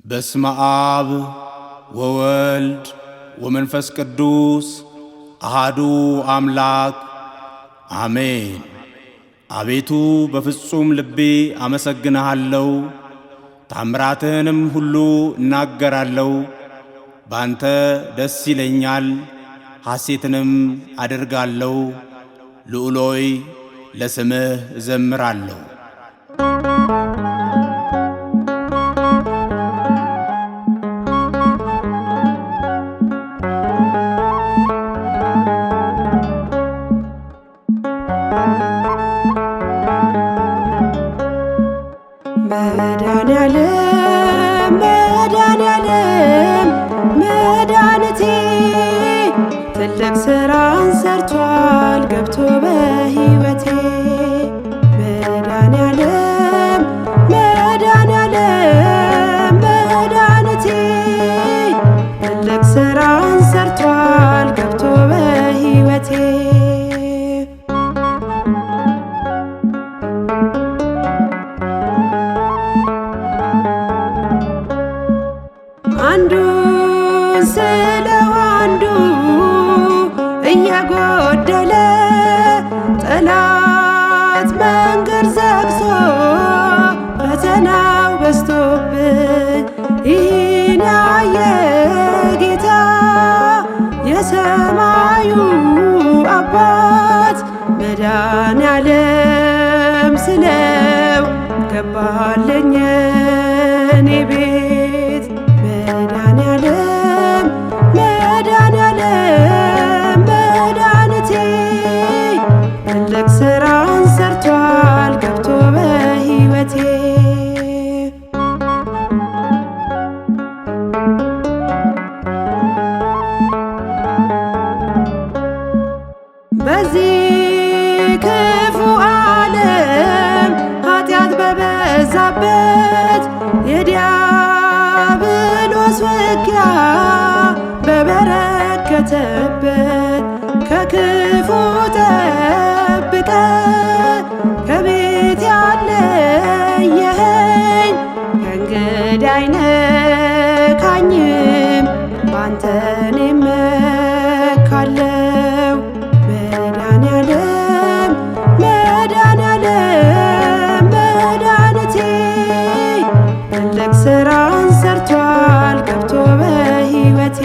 በስመ አብ ወወልድ ወመንፈስ ቅዱስ አሃዱ አምላክ አሜን። አቤቱ በፍጹም ልቤ አመሰግንሃለሁ፣ ታምራትህንም ሁሉ እናገራለሁ። ባንተ ደስ ይለኛል፣ ሐሴትንም አደርጋለሁ። ልዑል ሆይ ለስምህ እዘምራለሁ። መድኃኔዓለም መድኃኔዓለም መድኃኒቴ ትልቅ ሥራን ሰርቷል ገብቶ በሕይወቴ። መድኃኔዓለም መድኃኔዓለም መድኃኒቴ ትልቅ ሥራን ሰርቷል ገብቶ በሕይወቴ። አንዱን ስለው አንዱ እየጎደለ ጠላት መንገድ ዘግቶ ፈተናው በዝቶብኝ ይህን ያየ ጌታ የሰማዩ አባት መድኃኔዓለም ስለው ገባልኝ እኔ ቤት። መድኃኔዓለም መድኃኔዓለም መድኃኒቴ ትልቅ ሥራን ሰርቷል ገብቶ በሕይወቴ። በዚህ ክፉ ዓለም ኃጢአት በበዛበት የዲያብሎስ ውጊያ በበረከተበት ከክፉ ጠብቀ ከቤት ያለየኸኝ ከእንግዲህ አይነካኝም ባንተ እኔ እመካለሁ። መድኃኔዓለም መድኃኔዓለም መድኃኒቴ ትልቅ ሥራን ሰርቷል ገብቶ በሕይወቴ።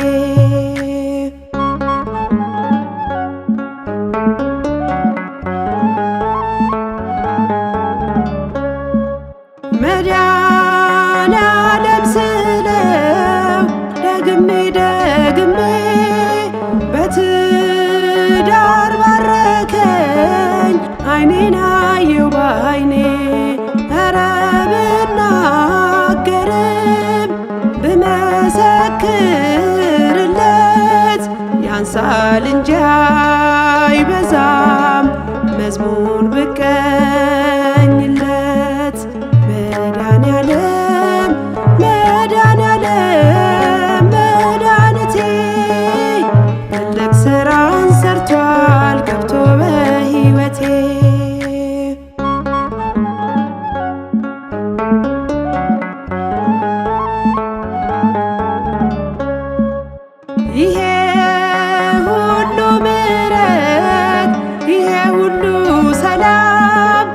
መድኃኔዓለም ስለው ደግሜ ደግሜ በትዳር ባረከኝ ዓይኔን አየሁ በዓይኔ። ኧረ ብናገርም ብመሰክርለት ያንሳል እንጂ አይበዛም መዝሙር ብቀኝለት። መድኃኔዓለም መድኃኔዓለም መድኃኒቴ ትልቅ ሥራን ሰርቷል ገብቶ በሕይወቴ። ይሄ ሁሉ ምሕረት ይሄ ሁሉ ሰላም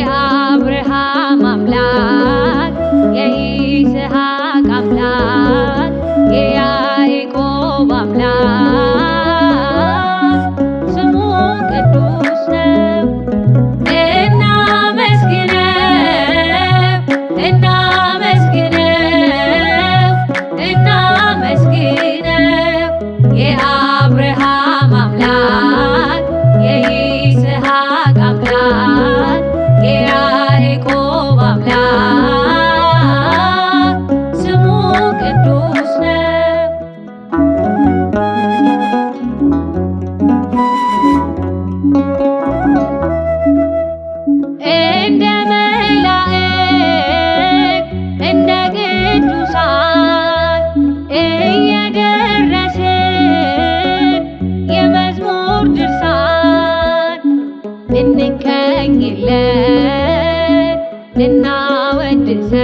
የአብርሃም አምላክ የይስሐቅ አምላክ የያዕቆብ አምላክ ስሙ ቅዱስ ነው። እናመስግነው የአብርሃም አምላክ የይስሐቅ አምላክ የያዕቆብ አምላክ ስሙ ቅዱስ ነው። እንደ መላእክት እንደ ቅዱሳን እየደረስን የመዝሙር ድርሳን ልንቀኝለት ልናወድሰው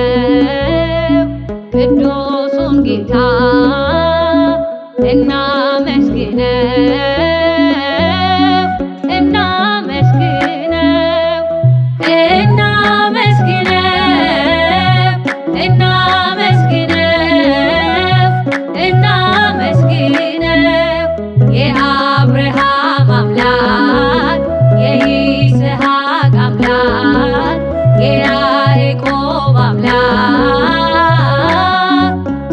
ቅዱሱን ጌታ እናመስግነው የአብርሃም አምላክ የይስሐቅ አምላክ የያዕቆብ አምላክ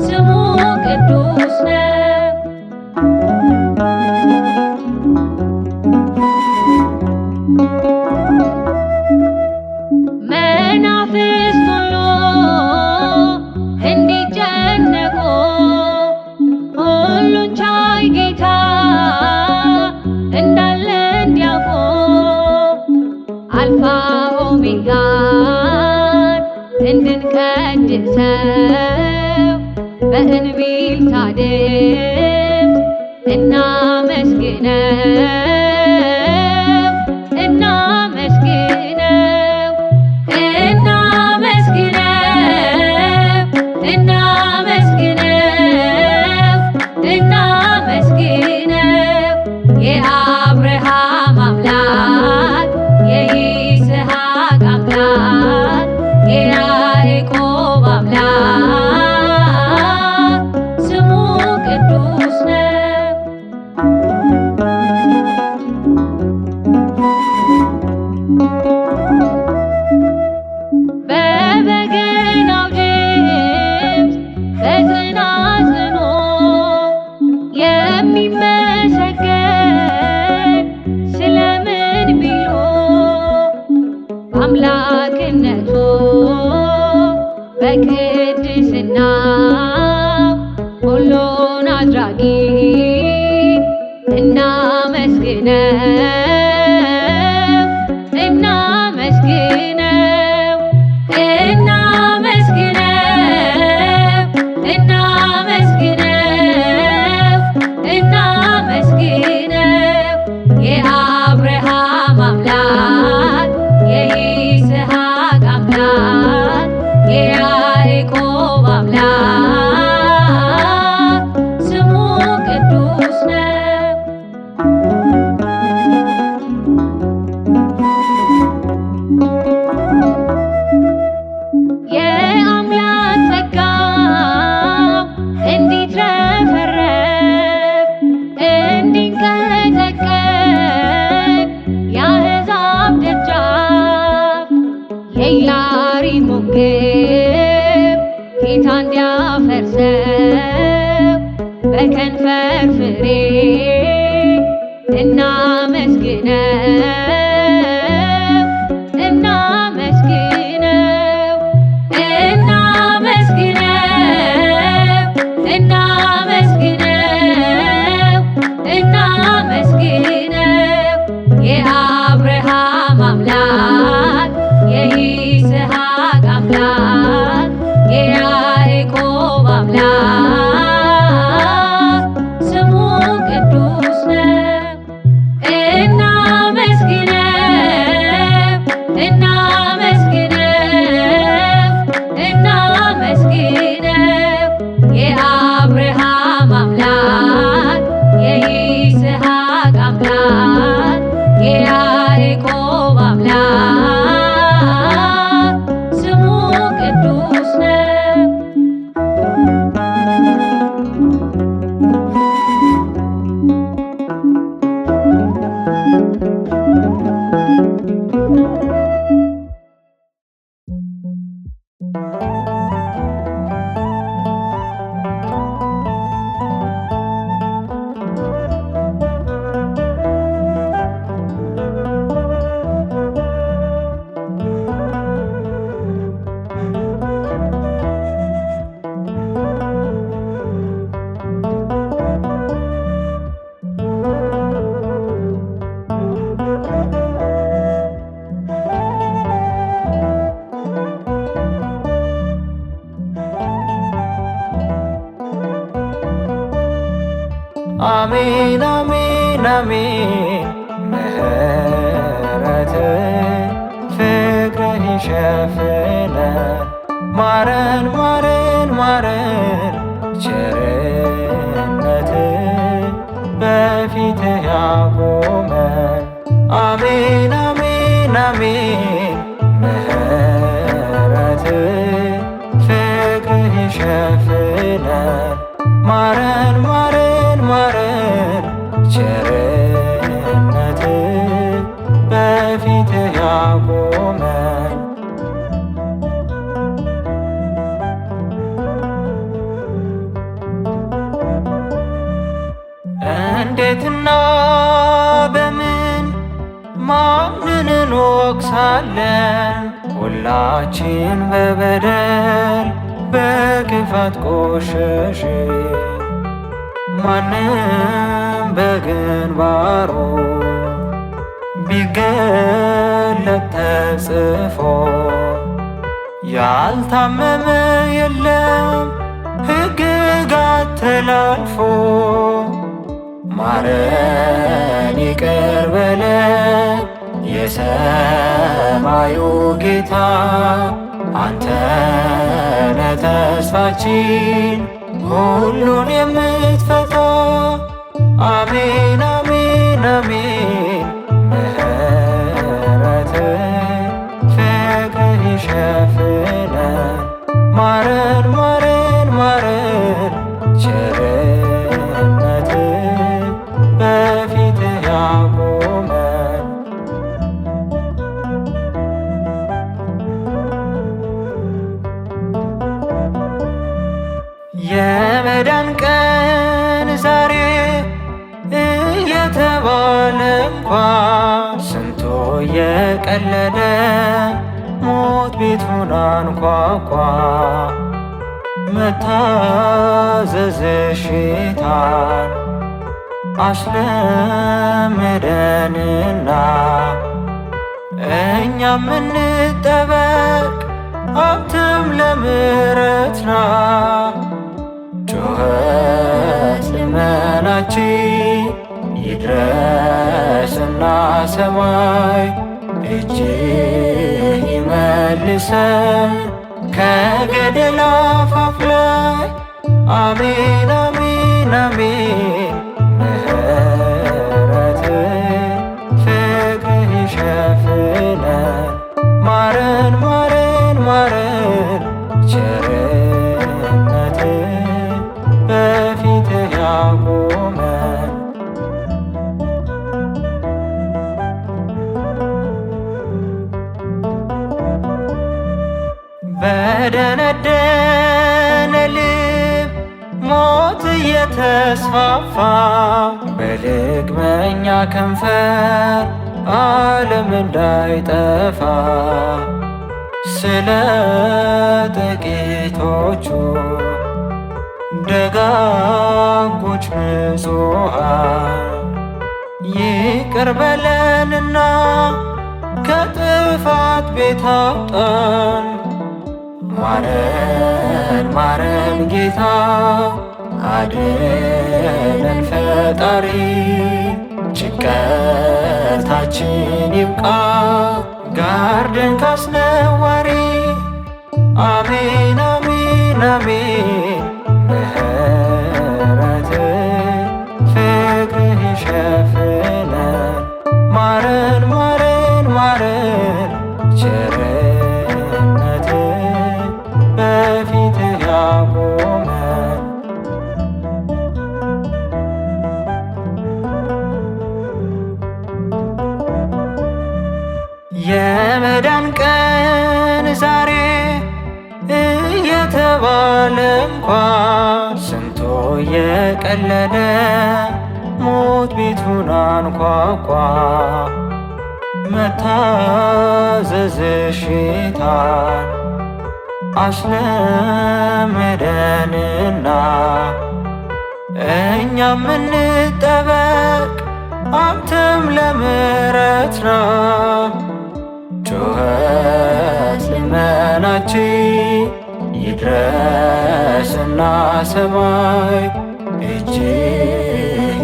ስሙ ቅዱስ ነው። መናፍስት ሁሉ እንዲጨነቁ ሁሉን ቻይ ጌታ እንዳለ እንዲያውቁ አልፋ ኦሜጋን እንድንቀድሰው በእንቢልታ ድምፅ እናመስግነው የአብርሃም አምላክ የይስሐቅ አምላክ የያዕቆብ አምላክ ስሙ ቅዱስ ነው። በበገናው ድምፅ በጽናጽኑ የሚመሰገን ስለምን ቢሉ በአምላክነቱ በቅድስናው ሁሉን አድራጊ እናመስግነው የአብርሃም አምላክ የይስሐቅ አምላክ የያዕቆብ አምላክ ስሙ ቅዱስ ነው። የአምላክ ጸጋው እንዲትረፈረፍ እንዲንቀጠቀጥ የአሕዛብ ደጃፍ የኢያሪም ግንብ ጌታ እንዲያፈርሰው በከንፈር ፍሬ እናመስግነው የአብርሃም አምላክ የይስሐቅ አምላክ የያዕቆብ አምላክ ስሙ ቅዱስ ነው። እናመስግነው አሜን አሜን አሜን ምሕረት ፍቅርህ ይሸፍነን ማረን ማረን ማረን ቸርነት በፊትህ ያቆመን አሜን አሜን አሜን ምሕረት ፍቅርህ ይሸፍነን ማረን ማረን ማረን ቸርነት በፊትህ ያቆመን እንዴትና በምን ማንን እንወቅሳለን? ሁላችን በበደል በክፋት ቆሸሽን። ማንም በግንባሩ ቢገለጥ ተጽፎ ያልታመመ የለም ሕግጋት ተላልፎ ማረን ይቅር በለን የሰማዩ ጌታ አንተነ ተስፋችን ሁሉን የምትፈታ አሜን አሜን አሜን ምሕረት ፍቅርህ ይሸፍነን ማረን ማረን ማረን ቸርነት በፊትህ ያቆመን የመዳን ቀን ዛሬ እየተባለ እንኳ ስንቶ የቀለደ ሞት ቤቱን አንኳኳ መታዘዝሽ ጌታን አስለመደንና እኛም እንጠበቅ አንተም ለምሕረትና ጩኸት ልመናችን ይድረስና ሰማይ እጅህ ይመልሰን ከገደል አፋፍ ላይ አሜን አሜን አሜን ምሕረት ፍቅርህ ይሸፍነን ማረን ማረን ማረን ቸርነት በፊትህ ያቆመን በደነደነ ልብ ሞት እየተስፋፋ በልግመኛ ከንፈር ዓለም እንዳይጠፋ ስለ ጥቂቶቹ ደጋጎች ንጹሐን ይቅር በለንና ከጥፋት ቤት አውጣን ማረን ማረን ጌታ አድነን ፈጣሪ ጭንቀታችን ይብቃ ጋርደን ካስነዋሪ አሜን አሜን አሜን ምሕረት ፍቅርህ ይሸፍነን ማረን ማረን ማረን ቸርነት በፊትህ ያቆመን የመዳን ቀን ዛሬ እየተባለ እንኳ ስንቶ የቀለደ ሞት ቤቱን አንኳኳ መታዘዝሽ ጌታን አስለመደንና እኛም እንጠበቅ አንተም ለምሕረትና ጩኸት ልመናችን ይድረስና ሰማይ እጅህ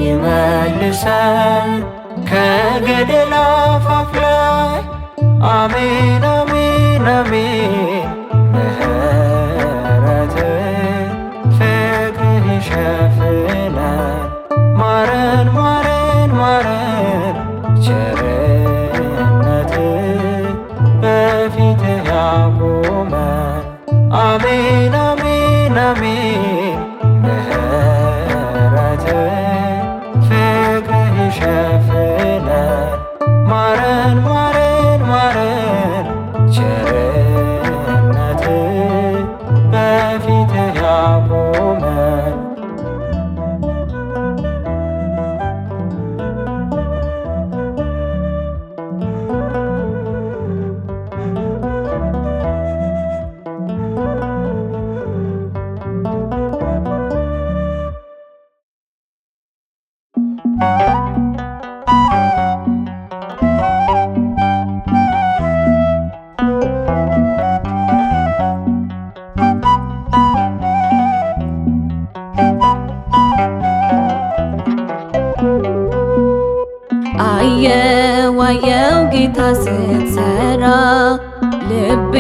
መልሰን ከገደል አፋፍ ላይ አሜን አሜን አሜን ምሕረት ፍቅርህ ይሸፍነን ማረን ማረን ማረን ቸርነት በፊትህ ያቁመን አሜን አሜን አሜን ምሕረት ፍቅርህ ይሸፍነን ማረን ማረን ማረን ቸርነት በፊትህ ያቁመን አየው ጌታ ስትሰራ ልቤ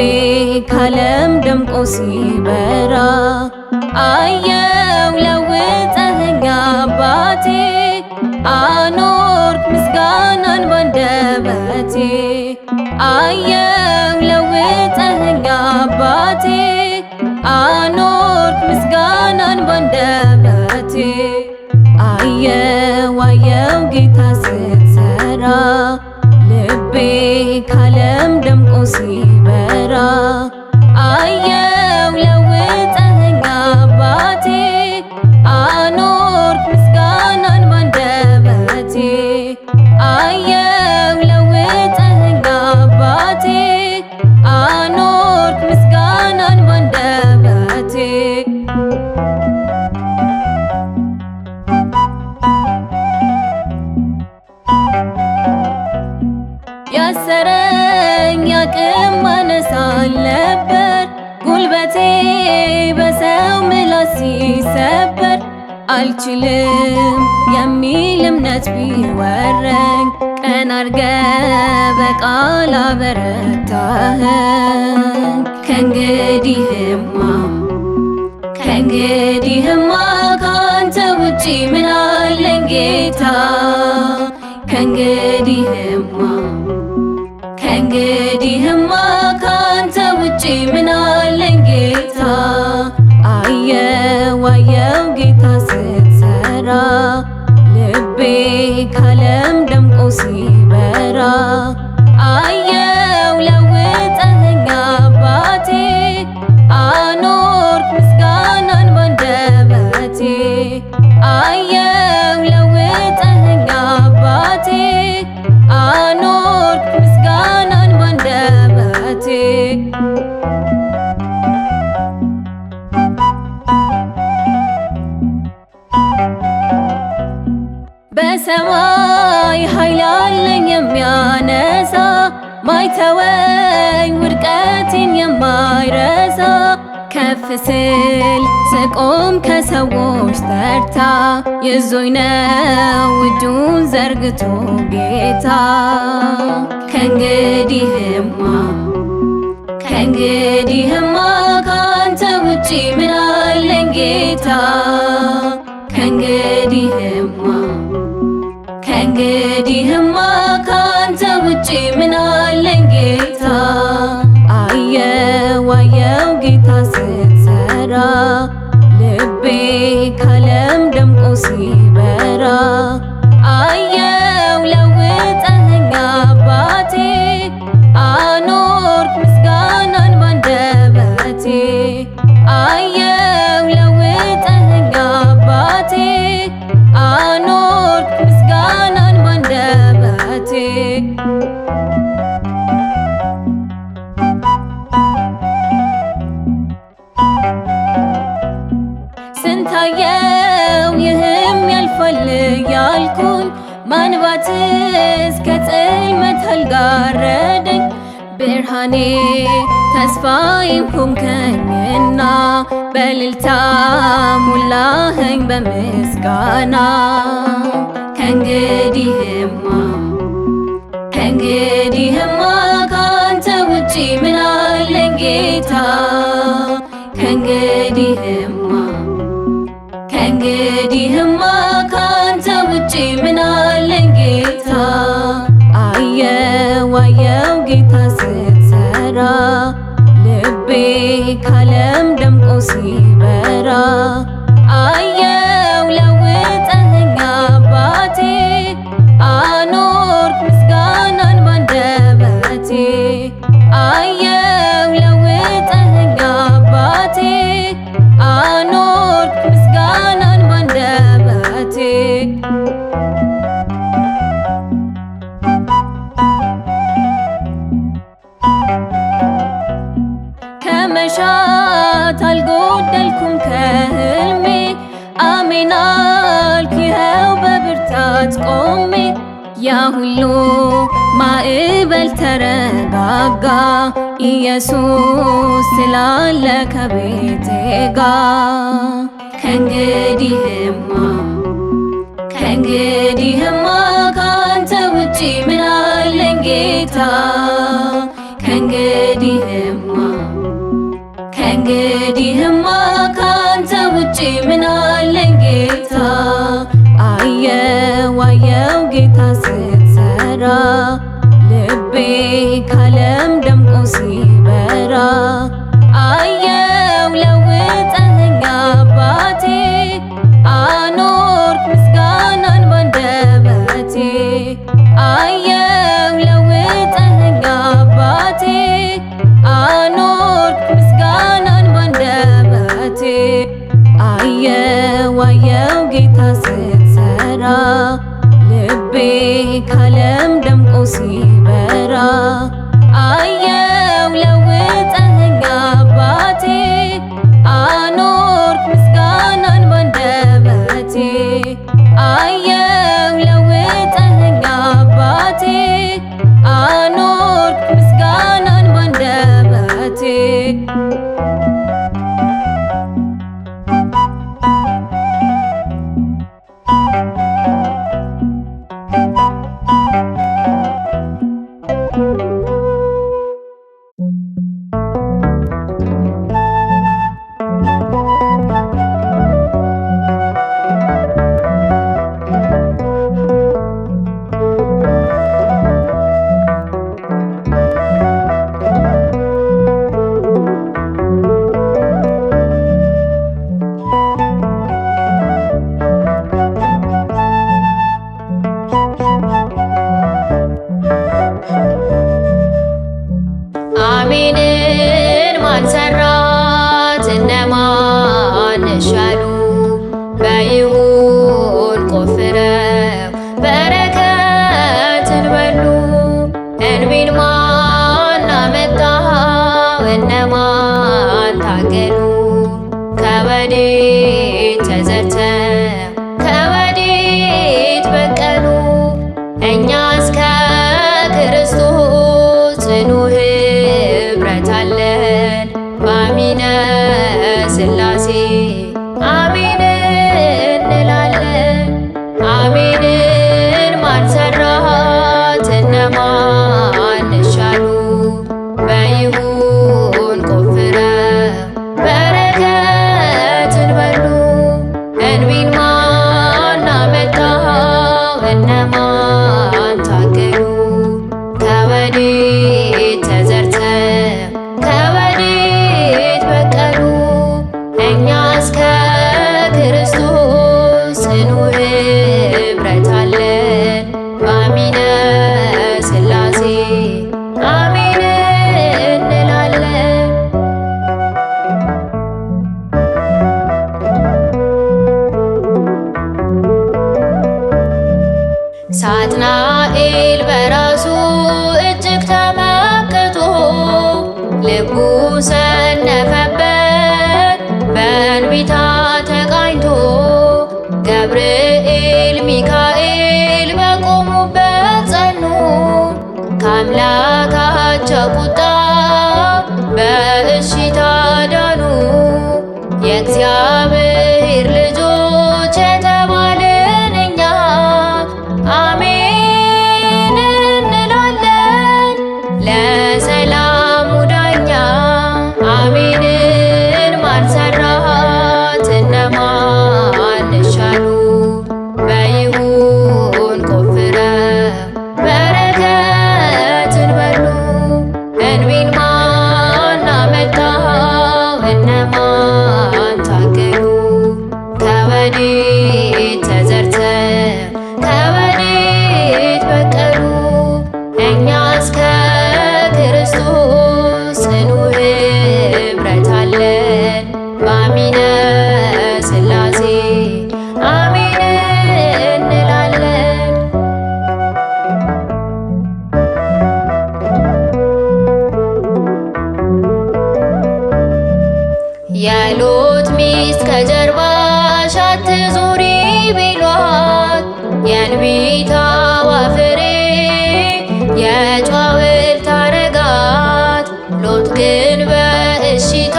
ካለም ደምቆ ሲበራ አየው ለውጠኸኝ አባቴ አኖርክ ምስጋናን ባንደበቴ አየው ለውጠኸኝ አባቴ አኖርክ ምስጋናን ባንደበቴ አየው ጌታ ስትሰራ ልቤ ካለም ደምቆ ሲበራ አየው ለውጠኸኝ አባቴ አኖርክ ምስጋናን ባንደበቴ አየው ለውጠኸኝ አባቴ አኖርክ ምስጋናን ባንደበቴ ያሰረኝ አቅም ማነስ አልነበር ጉልበቴ በሰው ምላስ ሲሰበር አልችልም የሚል እምነት ቢወረኝ ቀን አርገ በቃል አበረታኸኝ ከእንግዲህማ ካንተ ውጪ ምን አለኝ ጌታ ከእንግዲህማ ካንተ ውጪ ምን አለኝ ጌታ አየው ጌታ ስትሰራ ልቤ ካለም ደምቆ ሲበራ አየው ለውጠኸኝ አባቴ አኖርክ ምስጋናን ባንደበቴ አየው ለውጠኸኝ አባቴ አኖርክ ምስጋናን ባንደበቴ በሰማይ ኃይል አለኝ የሚያነሳ ማይተወኝ ውድቀቴን የማይረሳ ከፍ ስል ስቆም ከሰዎች ተርታ ይዞኝ ነው እጁን ዘርግቶ ጌታ ከእንግዲህማ ካንተ ውጪ ምን አለኝ ጌታ ከእንግዲህማ ካንተ ውጪ ምን አለኝ ጌታ አየው ጌታ ስትሰራ ልቤ ካለም ደምቆ ሲበራ አየው ለውጠኸኝ አባቴ አኖርክ ምስጋናን ባንደበቴ አየው ለውጠኸኝ አባቴ አኖርክ ምስጋናን ባንደበቴ ስንታየው ይህም ያልፋል ያልኩኝ ማንባት እስከ ጽልመት አልጋረደኝ ብርሃኔ ተስፋዬም ሆንከኝና በእልልታ ሙላኸኝ በምስጋና ከእንግዲህማ ካንተ ውጪ ምን አለኝ ጌታ ከእንግዲህማ ካንተ ውጪ ምን አለኝ ጌታ አየው ጌታ ስትሰራ ልቤ ካለም ደምቆ ሲበራ አየው ለውጠኸኝ አባቴ አኖርክ ምስጋናን ባንደበቴ አየው ለውጠኸኝ አባቴ አኖርክ ምስጋናን ባንደበቴ ከመሻት አልጎደልኩም ከህልሜ አሜን አልክ ይኸው በብርታት ቆሜ ያ ሁሉ ማዕበል ተረጋጋ ኢየሱስ ስላለ ከቤቴ ጋር ከእንግዲህማ ካንተ ውጪ ምን አለኝ ጌታ ከእንግዲህማ ካንተ ውጪ ምን አለኝ ጌታ አየው ጌታ ስትሰራ ልቤ ካለም ደምቆ ሲበራ አየው ለውጠኸኝ አባቴ አኖርክ ምስጋናን ባንደበቴ አየው ለውጠኸኝ አባቴ አኖርክ ምስጋናን ባንደበቴ አየው ጌታ ስትሰራ ልቤ ካለም ደምቆ ሲበራ አየው ለውጠኸኝ አባቴ አኖርክ ምስጋናን ባንደበቴ አየው ለውጠኸኝ አባቴ አኖርክ ምስጋናን ባንደበቴ አሜንን ማን ሰራት እነማን ሻሉ በይሁን ቆፍረው በረከትን በሉ እንቢን ማን አመጣው እነማን ታገሉ ከወዴት ተዘርተው ከወዴት በቀሉ እኛስ ከክርስቶስ ጽኑ ኅብረት አለን በአሚነ ሥላሴ አሜን እንላለን። አሜንን ማን ሰራት እነማን ሻሉ በይሁን ቆፍረው በረከትን በሉ እንቢን ማን አመጣው እነማን ታገሉ ከወዴት ተዘርተው ከወዴት በቀሉ እኛስ ከክርስቶስ ጽኑ ኅብረት አለን በአሚነ ሥላሴ አሜን እንላለን። ሳጥናኤል በራሱ እጅግ ተመክቶ ልቡ ሰነፈበት በእንቢታ ተቃኝቶ ገብርኤል ሚካኤል በቆሙበት ጸኑ ከአምላካቸው ቁጣ በእሽታ ዳኑ የእግዚአብሔር ልጆች የተባልን እኛ እነማን ሻሉ? በይሁን ቆፍረው በረከትን በሉ። እንቢን ማን አመጣው? እነማን ታገሉ? ከወዴት ተዘርተው ከወዴት በቀሉ? እኛስ ከክርስቶስ ጽኑ ኅብረት አለን። በአሚነ ሥላሴ አሜን እንላለን። የሎጥ ሚስት ከጀርባሽ አትዙሪ ቢሏት የእንቢታዋ ፍሬ የጨዋ ሐውልት አረጋት። ሎጥ ግን በእሽታ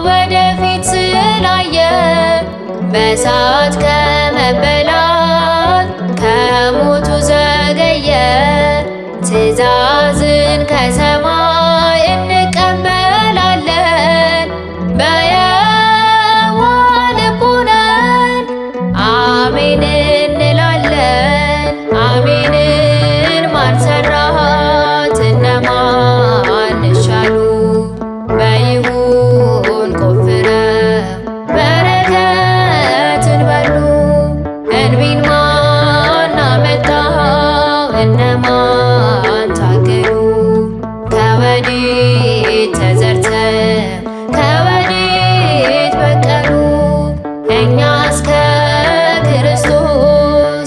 ወደፊት ስላየ በእሳት ከመበላት ከሞቱ ዘገየ። ትእዛዝን ከሰማይ እንቀበላለን በየዋህ ልቡናን አሜን እንላለን። አሜንን ማን ሰራት? እነማን ሻሉ? በይሁን ቆፍረው በረከትን በሉ። እንቢን ማን አመጣው? እነማን ታገሉ? ከወዴት ተዘርተው ከወዴት በቀሉ? እኛስ ከክርስቶስ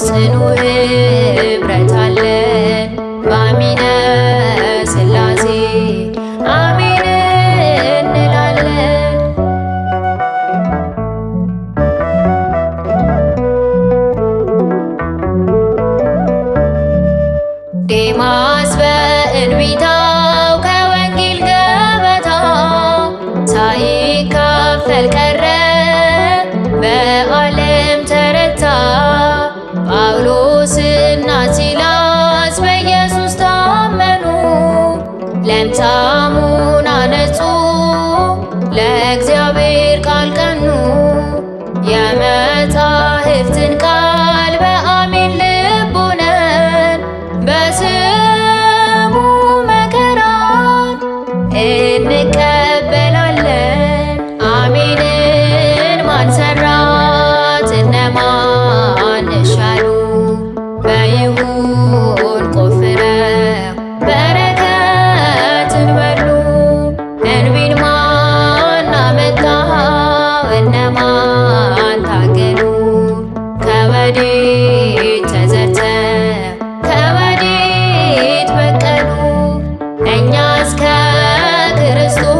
ጽኑ ኅብረት አለን። በአሚነ ሥላሴ አሜን እንላለን። ዴማስ በእንቢታው ከወንጌል ገበታ ሳይካፈል ቀረ፣ በዓለም ተረታ። ጳውሎስና ሲላስ በኢየሱስ ታመኑ፣ ለምጻሙን አነጹ፣ ለእግዚአብሔር ቃል ቀኑ። የመጻሕፍትን ቃል በአሜን ልብ ሆነን በስሙ መከራን እንቀበላለን። አሜንን ማን ሰራት? እነማን ሻሉ? በይሁን ቆፍረው በረከትን በሉ። እንቢን ማን አመጣው? እነማን ታገሉ? ከወዴት ተዘርተው ከወዴት በቀሉ? እኛስ ከክርስቶስ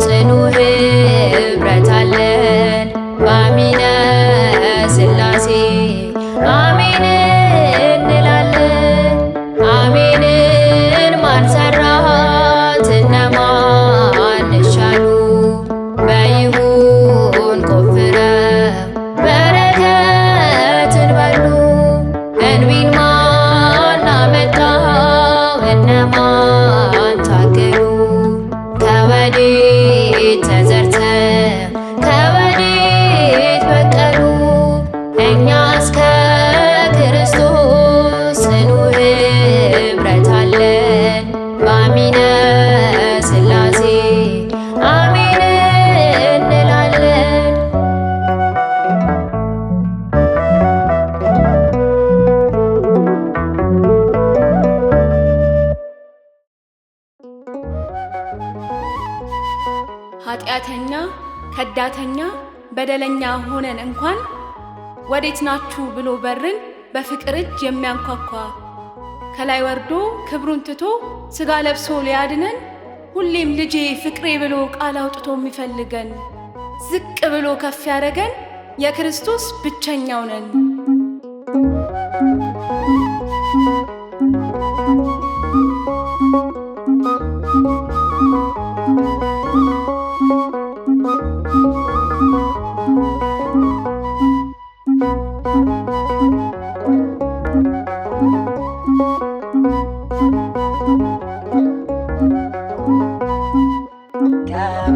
ጽኑ ኅብረት አለን። በአሚነ ሥላሴ አሜን እንላለን። አሜንን ማን ሰራት? እነማን ሻሉ? በይሁን ቆፍረው በረከትን በሉ። እንቢን ማን አመጣው? እነማን ታገሉ? ከወዴት ተዘርተው ከወዴት በቀሉ? እኛስ ከክርስቶስ ጽኑ ኅብረት አለን። በአሚነ ሥላሴ አሜን እንላለን። ኃጢአተኛ ከዳተኛ በደለኛ ሆነን እንኳን ወዴት ናችሁ ብሎ በርን በፍቅር እጅ የሚያንኳኳ ከላይ ወርዶ ክብሩን ትቶ ሥጋ ለብሶ ሊያድነን ሁሌም ልጄ ፍቅሬ ብሎ ቃል አውጥቶ የሚፈልገን ዝቅ ብሎ ከፍ ያደረገን የክርስቶስ ብቸኛው ነን።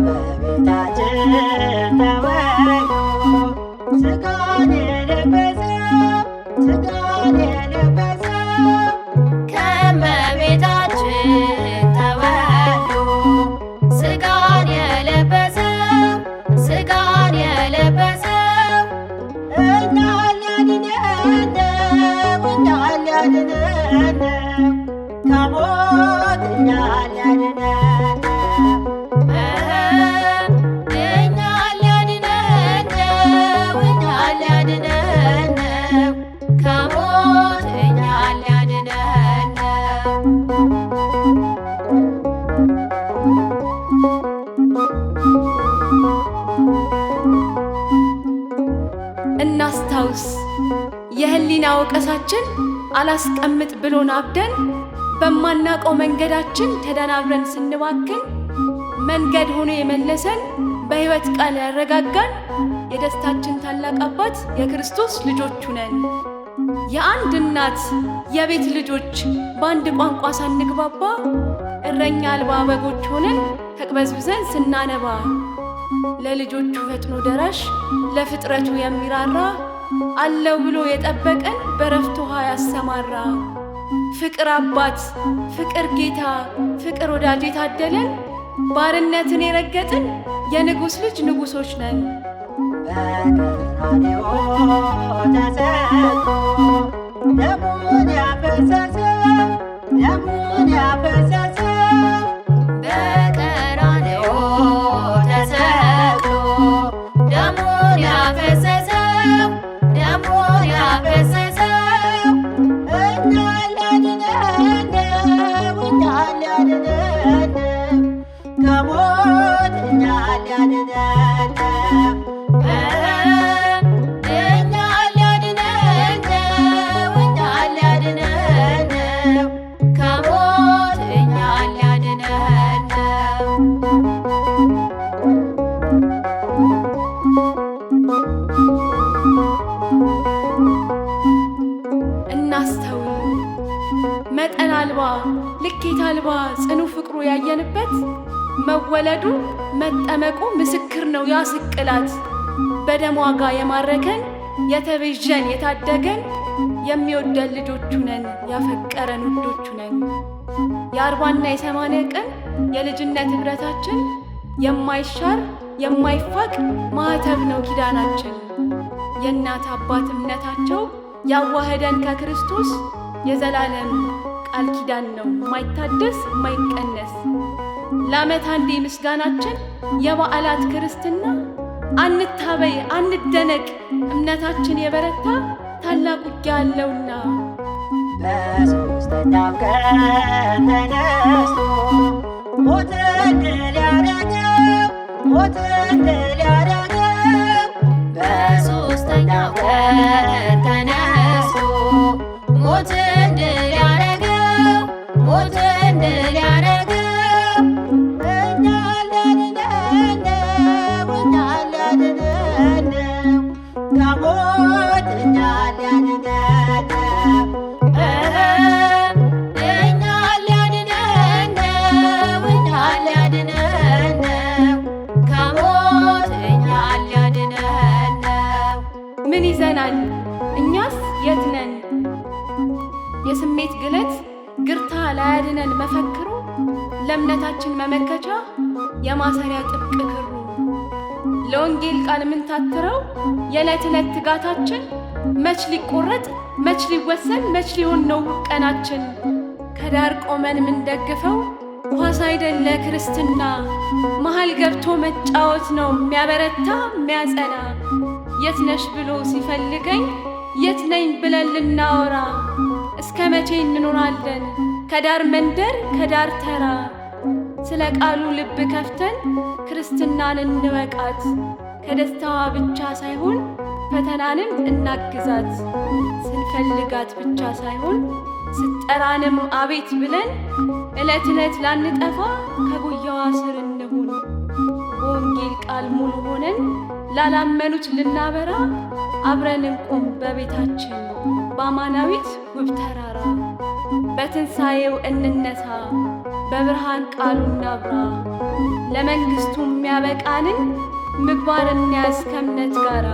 ከእመቤታችን ተወለዱ ከሞት እኛን ሊያድነን እኛን ሊያድነን እኛን ሊያድነን ከሞት እኛን ሊያድነን እናስታውስ የህሊና ወቀሳችን አላስቀምጥ ብሎን አብደን በማናቀው መንገዳችን ተደናብረን ስንባክን መንገድ ሆኖ የመለሰን በሕይወት ቃል ያረጋጋን የደስታችን ታላቅ አባት የክርስቶስ ልጆቹ ነን። የአንድ እናት የቤት ልጆች በአንድ ቋንቋ ሳንግባባ እረኛ አልባ በጎች ሆነን ተቅበዝብዘን ስናነባ ለልጆቹ ፈጥኖ ደራሽ ለፍጥረቱ የሚራራ አለው ብሎ የጠበቀን በረፍት ውሃ ያሰማራ ፍቅር አባት ፍቅር ጌታ ፍቅር ወዳጅ የታደለን ባርነትን የረገጥን የንጉሥ ልጅ ንጉሶች ነን። በቀራንዮ ተሰቅሎ ደሙን ያፈሰሰ በቀራንዮ ተሰቅሎ ደሙን ያፈሰሰው እኛን ሊያድነን ከሞት እኛን ሊያድነን እኛን ሊያድነን ከሞት እኛን ሊያድነን እናስተውል መጠን አልባ ልኬት አልባ ጽኑ ፍቅሩ ያየንበት መወለዱ መጠመቁ ምስክር ነው ያ ስቅላት በደም ዋጋ የማረከን የተቤዠን የታደገን የሚወደን ልጆቹ ነን ያፈቀረን ውዶቹ ነን። የ40ና የ80 ቀን የልጅነት ኅብረታችን የማይሻር የማይፋቅ ማኅተብ ነው ኪዳናችን። የእናት አባት እምነታቸው ያዋህደን ከክርስቶስ የዘላለም ቃል ኪዳን ነው ማይታደስ ማይቀነስ። ለዓመት አንዴ ምስጋናችን የበዓላት ክርስትና አንታበይ አንደነቅ እምነታችን የበረታ ታላቅ ውጊያ አለውና በሦስተኛው ቀን ተነስቶ ሞትን ድል ያደረገው በሦስተኛው ቀን ተነስቶ ሞትን ድል ያደረገው እኛን ሊያድነን ከሞት እኛን ሊያድነን እኛን ሊያድነን ከሞት እኛን ሊያድነን ምን ይዘናል እኛስ የት ነን? የስሜት ግለት ግርታ ላያድነን መፈክሩ ለእምነታችን መመከቻ የማሰሪያ ጥብቅ ክሩ ለወንጌል ቃል ምንታትረው የዕለት ዕለት ትጋታችን መች ሊቆረጥ መች ሊወሰን መች ሊሆን ነው ቀናችን። ከዳር ቆመን ምንደግፈው ኳስ አይደለ ክርስትና መሃል ገብቶ መጫወት ነው የሚያበረታ የሚያጸና። የት ነሽ ብሎ ሲፈልገኝ የት ነኝ ብለን ልናወራ እስከ መቼ እንኖራለን ከዳር መንደር ከዳር ተራ። ስለ ቃሉ ልብ ከፍተን ክርስትናን እንወቃት ከደስታዋ ብቻ ሳይሆን ፈተናንም እናግዛት። ስንፈልጋት ብቻ ሳይሆን ስጠራንም አቤት ብለን ዕለት ዕለት ላንጠፋ ከጉያዋ ስር እንሁን። በወንጌል ቃል ሙሉ ሆነን ላላመኑት ልናበራ አብረን እንቁም በቤታችን በአማናዊት ውብ ተራራ። በትንሣኤው እንነሳ በብርሃን ቃሉ እናብራ። ለመንግሥቱ የሚያበቃንን ምግባር እንያዝ ከእምነት ጋራ።